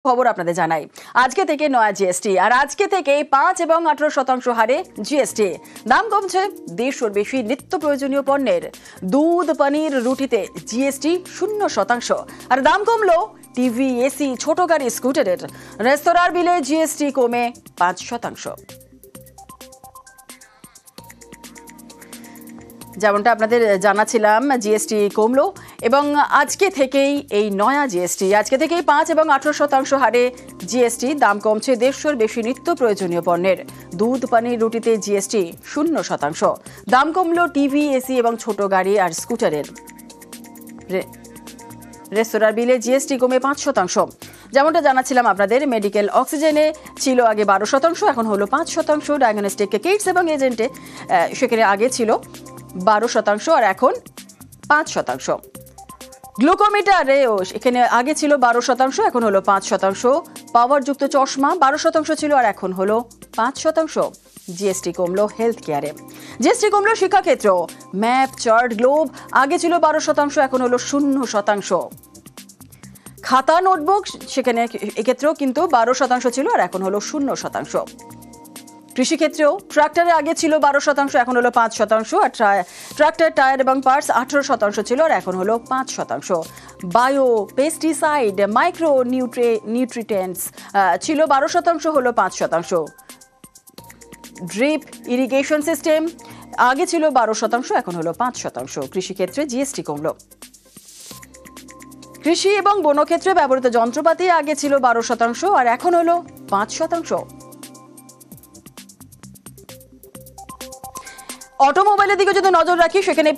খবর আপনাদের জানাই। আজকে থেকে নয়া জিএসটি, আর আজকে থেকে 5 এবং 18% হারে জিএসটি। দাম কমছে দেড়শোর বেশি নিত্য প্রয়োজনীয় পণ্যের। দুধ, পনির, রুটিতে জিএসটি 0%। আর দাম কমলো টিভি, এসি, ছোট গাড়ি, স্কুটারের। রেস্তোরাঁর বিলে জিএসটি কমে 5%। যেমনটা আপনাদের জানাচ্ছিলাম, জিএসটি কমলো এবং আজকে থেকেই এই নয়া জিএসটি, আজকে থেকেই 5 এবং 18% হারে জিএসটি। দাম কমছে দেড়শোর বেশি নিত্য প্রয়োজনীয় পণ্যের। দুধ, পানির, রুটিতে জিএসটি 0%। দাম কমলো টিভি, এসি এবং ছোট গাড়ি আর স্কুটারের। রেস্তোরাঁর বিলে জিএসটি কমে 5%। যেমনটা জানাচ্ছিলাম আপনাদের, মেডিকেল অক্সিজেনে ছিল আগে 12%, এখন হলো 5%। ডায়াগনস্টিক কিটস এবং এজেন্টে সেখানে আগে ছিল 12% আর এখন 5%। গ্লুকোমিটারেও এখানে আগে ছিল 12%, এখন হলো 5%। পাওয়ারযুক্ত চশমা 12% ছিল আর এখন হলো 5%। জিএসটি কমলো হেলথ কেয়ারে। জিএসটি কমলো শিক্ষাক্ষেত্র। ম্যাপ, চার্ট, গ্লোব আগে ছিল 12%, এখন হলো 0%। খাতা, নোটবুক সেখানে এক্ষেত্রেও কিন্তু 12% ছিল আর এখন হলো 0%। কৃষিক্ষেত্রেও ট্রাক্টরে আগে ছিল 12%, এখন হলো 5%। আর ট্রাক্টর, টায়ার এবং পার্টস 18% ছিল আর এখন হলো 5%। বায়ো, পেস্টিসাইড, মাইক্রো নিউট্রিয়েন্টস ছিল 12%, হলো 5%। ড্রিপ ইরিগেশন সিস্টেম আগে ছিল 12%, এখন হলো 5%। কৃষিক্ষেত্রে জিএসটি কমলো। কৃষি এবং বনক্ষেত্রে ব্যবহৃত যন্ত্রপাতি আগে ছিল 12% আর এখন হলো 5%। অটোমোবাইলের দিকে যদি নজর রাখি, সেখানে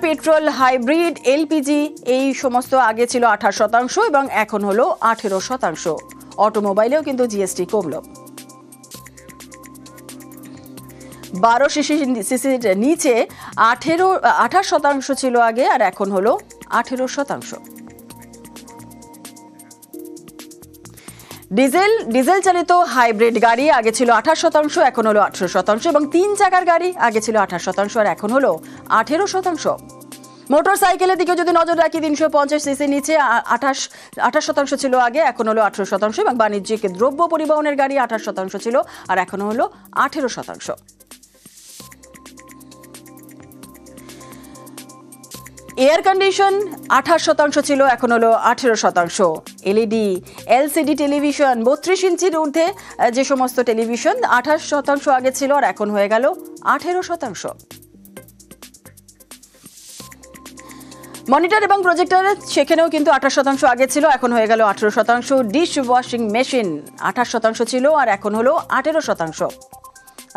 পেট্রোল, হাইব্রিড, এলপিজি এই সমস্ত আগে ছিল 28% এবং এখন হলো 18%। অটোমোবাইলেও কিন্তু জিএসটি কমলো। 12 সিসির নিচে 28% ছিল আগে আর এখন হলো 18%। ডিজেল চালিত হাইব্রিড গাড়ি আগে ছিল 28%, এখন হলো 18%। এবং 3 চাকার গাড়ি আগে ছিল 28% আর এখন হলো 18%। মোটর সাইকেলের দিকে যদি নজর রাখি, 350 সিসির নিচে 28% ছিল আগে, এখন হলো 18%। এবং বাণিজ্যিক দ্রব্য পরিবহনের গাড়ি 28% ছিল আর এখন হলো 18%। এয়ার কন্ডিশন 28% ছিল, এখন হলো 18%। এলইডি, এলসিডি টেলিভিশন 32 ইঞ্চির ঊর্ধ্বে যে সমস্ত টেলিভিশন 28% আগে ছিল আর এখন হয়ে গেল 18%। মনিটর এবং প্রজেক্টর সেখানেও কিন্তু 28% আগে ছিল, এখন হয়ে গেল 18%। ডিশ ওয়াশিং মেশিন 28% ছিল আর এখন হলো 18%।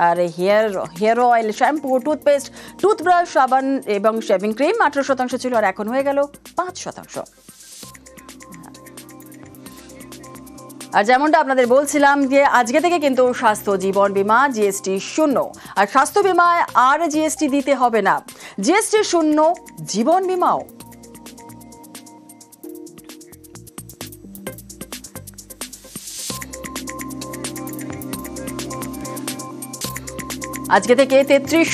আর hair oil, shampoo, toothpaste, toothbrush, সাবান এবং শেভিং ক্রিম 18% ছিল আর এখন হয়ে গেল 5%। আর যেমনটা আপনাদের বলছিলাম যে আজকে থেকে কিন্তু স্বাস্থ্য জীবন বীমা জিএসটি 0, আর স্বাস্থ্য বীমায় আর জিএসটি দিতে হবে না। জিএসটি 0 জীবন বীমাও। আজকে থেকে 33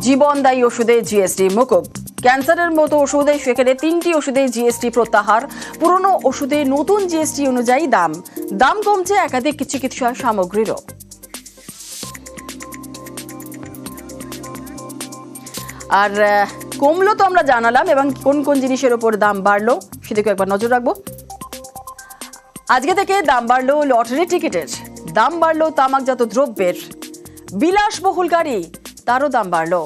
জীবনদায়ী ওষুধে জিএসটি মকুব। ক্যান্সারের মতো ওষুধে সেখানে 3টি ওষুধে জিএসটি প্রত্যাহার। পুরনো ওষুধে নতুন জিএসটি অনুযায়ী দাম কমছে একাধিক চিকিৎসা সামগ্রীরও। আর কমলো তো আমরা জানালাম, এবং কোন কোন জিনিসের ওপর দাম বাড়লো সেদিকে একবার নজর রাখবো। আজকে থেকে দাম বাড়লো লটারি টিকিটের, দাম বাড়লো তামাকজাত দ্রব্যের, বিলাসবহুল গাড়ি তারও দাম বাড়লো।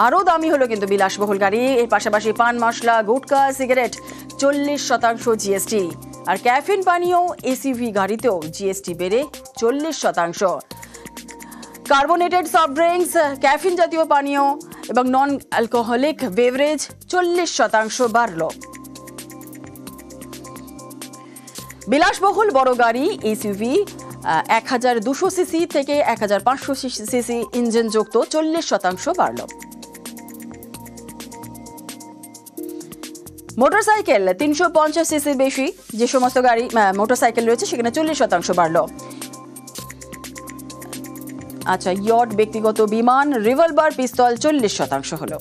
আরও দামি হলো কিন্তু বিলাসবহুল গাড়ি। এর পাশাপাশি পান মশলা, গুটখা, সিগারেট 40% জিএসটি। আর ক্যাফিন পানীয়, এসইভি গাড়িতেও জিএসটি বেড়ে 40%। কার্বোনেটেড সফট ড্রিঙ্কস, ক্যাফিন জাতীয় পানীয় এবং নন অ্যালকোহলিক বেভারেজ 40% বাড়লো। বিলাসবহুল বড় গাড়ি, এসইভি 1200 সিসি থেকে 1500 সিসি ইঞ্জিন যুক্ত 40% বাড়ল। মোটরসাইকেল 350 সিসি বেশি যে সমস্ত গাড়ি মোটরসাইকেল রয়েছে সেখানে 40% বাড়ল। আচ্ছা, ইয়ট, ব্যক্তিগত বিমান, রিভলভার, পিস্তল 40% হলো।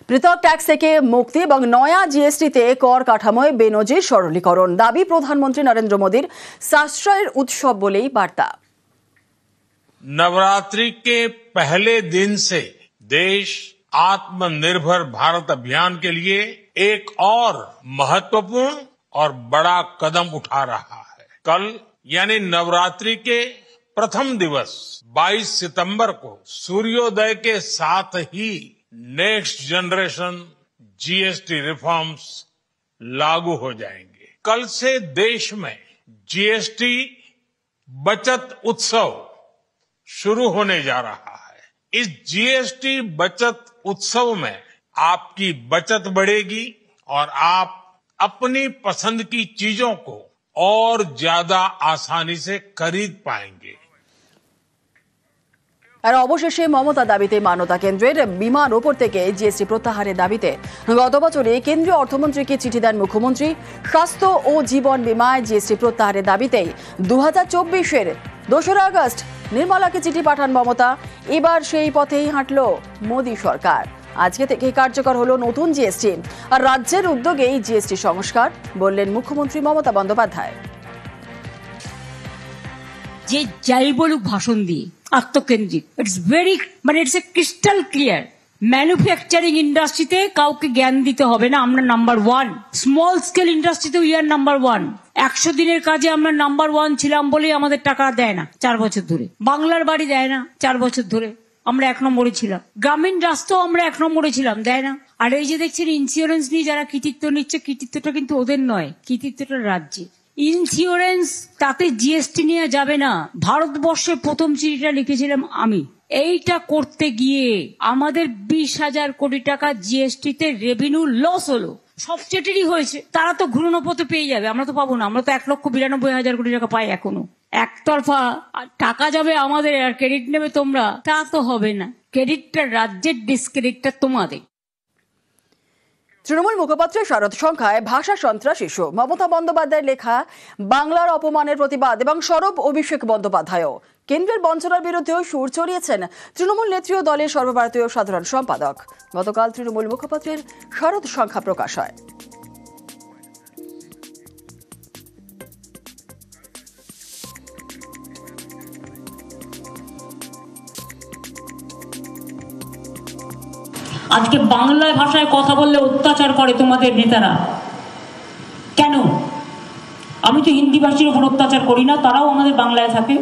পৃথক ট্যাক্স থেকে মুক্তি এবং নয়া জিএসটিতে কর কাঠামোয় বেনজির সরলীকরণ দাবি প্রধানমন্ত্রী নরেন্দ্র মোদীর সাশ্রয়ের উৎসব বলেই বার্তা। नवरात्रि के पहले दिन से देश आत्मनिर्भर भारत अभियान के लिए एक और महत्वपूर्ण और बड़ा कदम उठा रहा है। कल यानी नवरात्रि के प्रथम दिवस 22 सितंबर को सूर्योदय के साथ ही नेक्स्ट जनरेशन जीएसटी रिफॉर्म्स लागू हो जाएंगे। कल से देश में जीएसटी बचत उत्सव शुरू होने जा रहा है। इस जीएसटी बचत उत्सव में आपकी बचत बढ़ेगी और आप अपनी पसंद की चीजों को और ज्यादा आसानी से खरीद पाएंगे। আর অবশেষে মমতা দাবিতে মান্যতা কেন্দ্রের বিমান ওপর থেকে জিএসটি প্রত্যাহারের দাবিতে গত বছরে কেন্দ্রীয় অর্থমন্ত্রীকে চিঠি দেন মুখ্যমন্ত্রী। স্বাস্থ্য ও জীবন বীমায় জিএসটি প্রত্যাহারের দাবিতেই 2024-এর 2 আগস্ট নির্মলাকে চিঠি পাঠান মমতা। এবার সেই পথেই হাঁটল মোদী সরকার। আজকে থেকে কার্যকর হলো নতুন জিএসটি আর রাজ্যের উদ্যোগেই জিএসটি সংস্কার, বললেন মুখ্যমন্ত্রী মমতা বন্দ্যোপাধ্যায়। যে যাই বলুক ভাষণ দিয়ে আত্মকেন্দ্রিক, ইটস ক্রিস্টাল ক্লিয়ার। ম্যানুফ্যাকচারিং ইন্ডাস্ট্রিতে কাউকে জ্ঞান দিতে হবে না, আমরা নাম্বার 1। স্মল স্কেল ইন্ডাস্ট্রিতে উই আর নাম্বার 1। 100 দিনের কাজে আমরা নাম্বার 1 ছিলাম বলেই আমাদের টাকা দেয় না 4 বছর ধরে। বাংলার বাড়ি দেয় না 4 বছর ধরে, আমরা 1 নম্বরে ছিলাম। গ্রামীণ রাস্তাও আমরা 1 নম্বরে ছিলাম, দেয় না। আর এই যে দেখছেন ইন্স্যুরেন্স নিয়ে যারা কৃতিত্ব নিচ্ছে, কৃতিত্বটা কিন্তু ওদের নয়, কৃতিত্বটা রাজ্যে। ইন্স্যুরেন্স তাতে জিএসটি নিয়ে যাবে না। ভারতবর্ষে প্রথম চিঠিটা লিখেছিলাম আমি। এইটা করতে গিয়ে আমাদের 20,000 কোটি টাকা জিএসটিতে রেভিনিউ লস হলো। সব স্টেটেরই হয়েছে, তারা তো ঘূর্ণপথে পেয়ে যাবে, আমরা তো পাবো না। আমরা তো 1,92,000 কোটি টাকা পাই এখনো। একতরফা টাকা যাবে আমাদের আর ক্রেডিট নেবে তোমরা, তা তো হবে না। ক্রেডিটটা রাজ্যের, ডিসক্রেডিটটা তোমাদের। তৃণমূল মুখপাত্র শরৎ সংখ্যায় ভাষা সন্ত্রাস ইস্যু, মমতা বন্দ্যোপাধ্যায়ের লেখা বাংলার অপমানের প্রতিবাদ এবং সরব অভিষেক বন্দ্যোপাধ্যায়ও কেন্দ্রের বঞ্চনার বিরুদ্ধেও সুর চড়িয়েছেন তৃণমূল নেত্রী ও দলের সর্বভারতীয় সাধারণ সম্পাদক। গতকাল তৃণমূল মুখপাত্রের শরৎ সংখ্যা প্রকাশ হয়। আজকে বাংলা ভাষায় কথা বললে অত্যাচার করে তোমাদের নেতারা। কেন? আমি তো হিন্দি ভাষীর উপর অত্যাচার করি না, তারাও আমাদের বাংলায় থাকে।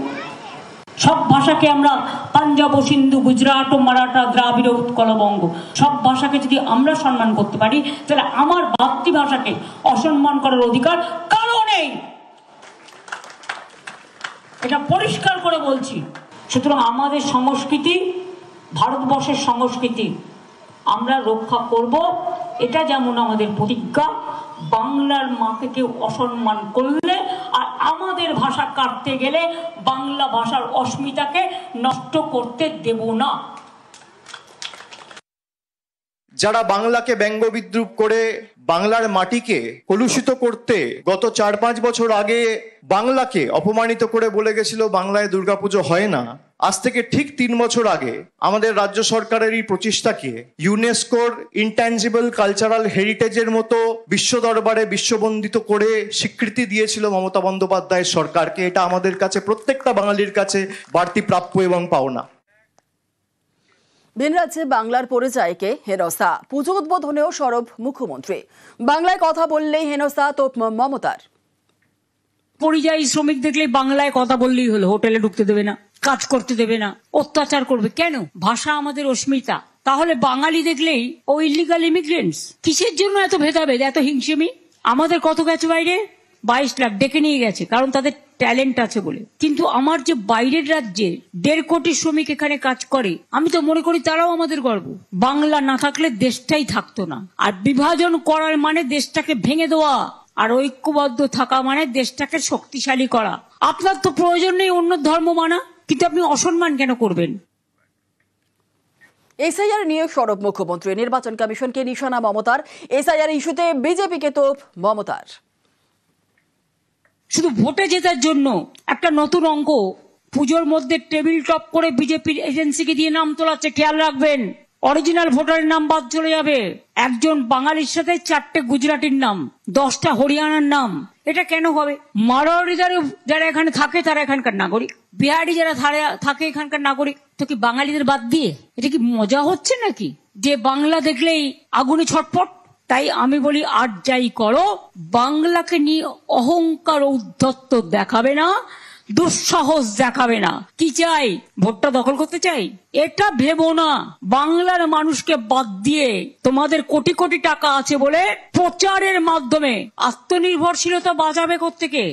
সব ভাষাকে আমরা পাঞ্জাব ও সিন্ধু, গুজরাট ও মারাঠা, দ্রাবিড় উৎকল বঙ্গ, সব ভাষাকে যদি আমরা সম্মান করতে পারি, তাহলে আমার মাতৃভাষাকে অসম্মান করার অধিকার কারো নেই। এটা পরিষ্কার করে বলছি। সুতরাং আমাদের সংস্কৃতি, ভারতবর্ষের সংস্কৃতি আমরা রক্ষা করব, এটা যেমন আমাদের প্রতিজ্ঞা। বাংলার মাকে কেউ অসম্মান করলে আর আমাদের ভাষা কাটতে গেলে বাংলা ভাষার অস্মিতাকে নষ্ট করতে দেব না। যারা বাংলাকে ব্যঙ্গ বিদ্রুপ করে বাংলার মাটিকে কলুষিত করতে গত 4-5 বছর আগে বাংলাকে অপমানিত করে বলে গেছিল বাংলায় দুর্গাপুজো হয় না, আজ থেকে ঠিক 3 বছর আগে আমাদের রাজ্য সরকারের এই প্রচেষ্টাকে ইউনেস্কোর ইনট্যাঞ্জিবল কালচারাল হেরিটেজের মতো বিশ্ব দরবারে বিশ্ববন্দিত করে স্বীকৃতি দিয়েছিল মমতা বন্দ্যোপাধ্যায়ের সরকারকে। এটা আমাদের কাছে, প্রত্যেকটা বাঙালির কাছে বাড়তি প্রাপ্য এবং পাওনা। ভিন রাজ্যে বাংলার পরিচয়কে হেনস্থা, পুজো উদ্বোধনেও সরব মুখ্যমন্ত্রী। বাংলায় কথা বললেই হেনস্থা তোপ মমতার। পরিযায়ী শ্রমিক দেখলে বাংলায় কথা বললেই হলো, হোটেলে ঢুকতে দেবে না, কাজ করতে দেবে না, অত্যাচার করবে। কেন? ভাষা আমাদের অস্মিতা। তাহলে বাঙালি দেখলেই ও ইলিগাল ইমিগ্রেন্টস। কিসের জন্য এত ভেদাভেদ, এত হিংসেমি? আমাদের কত গেছে বাইরে? 22 লাখ ডেকে নিয়ে গেছে, কারণ তাদের ট্যালেন্ট আছে বলে। কিন্তু আমার যে বাইরের রাজ্যে 1.5 কোটি শ্রমিক এখানে কাজ করে, আমি তো মনে করি তারাও আমাদের গর্ব। বাংলা না থাকলে দেশটাই থাকতো না। আর বিভাজন করার মানে দেশটাকে ভেঙে দেওয়া, আর ঐক্যবদ্ধ থাকা মানে দেশটাকে শক্তিশালী করা। আপনার তো প্রয়োজন নেই অন্য ধর্ম মানা, কিন্তু আপনি অসম্মান কেন করবেন? এসআইআর নিয়ে সরব মুখ্যমন্ত্রী, নির্বাচন কমিশনকে নিশানা মমতার। এসআইআর ইস্যুতে বিজেপিকে তোপ মমতার। শুধু ভোটে জেতার জন্য একটা নতুন অঙ্ক পুজোর মধ্যে টেবিল টপ করে বিজেপির এজেন্সিকে দিয়ে নাম তোলাচ্ছে, খেয়াল রাখবেন। অরিজিনাল ভোটারের নাম বাদ চলে যাবে। একজন বাঙালির সাথে 4টে গুজরাটির নাম, 10টা হরিয়ানার নাম। এটা কেন হবে? মারোয়ারি যারা এখানে থাকে তারা এখানকার নাগরিক, বিহারি যারা থাকে এখানকার নাগরিক। তো কি বাঙালিদের বাদ দিয়ে এটা কি মজা হচ্ছে নাকি, যে বাংলা দেখলেই আগুনে ছটফট? তাই আমি বলি, আর যাই করো, বাংলাকে নিয়ে অহংকার ঔদ্ধত্য দেখাবে না, দুঃসাহস দেখাবে না। কি চাই? ভোটটা দখল করতে চাই? এটা ভেবো না। বাংলার মানুষকে বাদ দিয়ে তোমাদের কোটি কোটি টাকা আছে বলে প্রচারের মাধ্যমে আত্মনির্ভরশীলতা বাঁচাবে কোত্থেকে?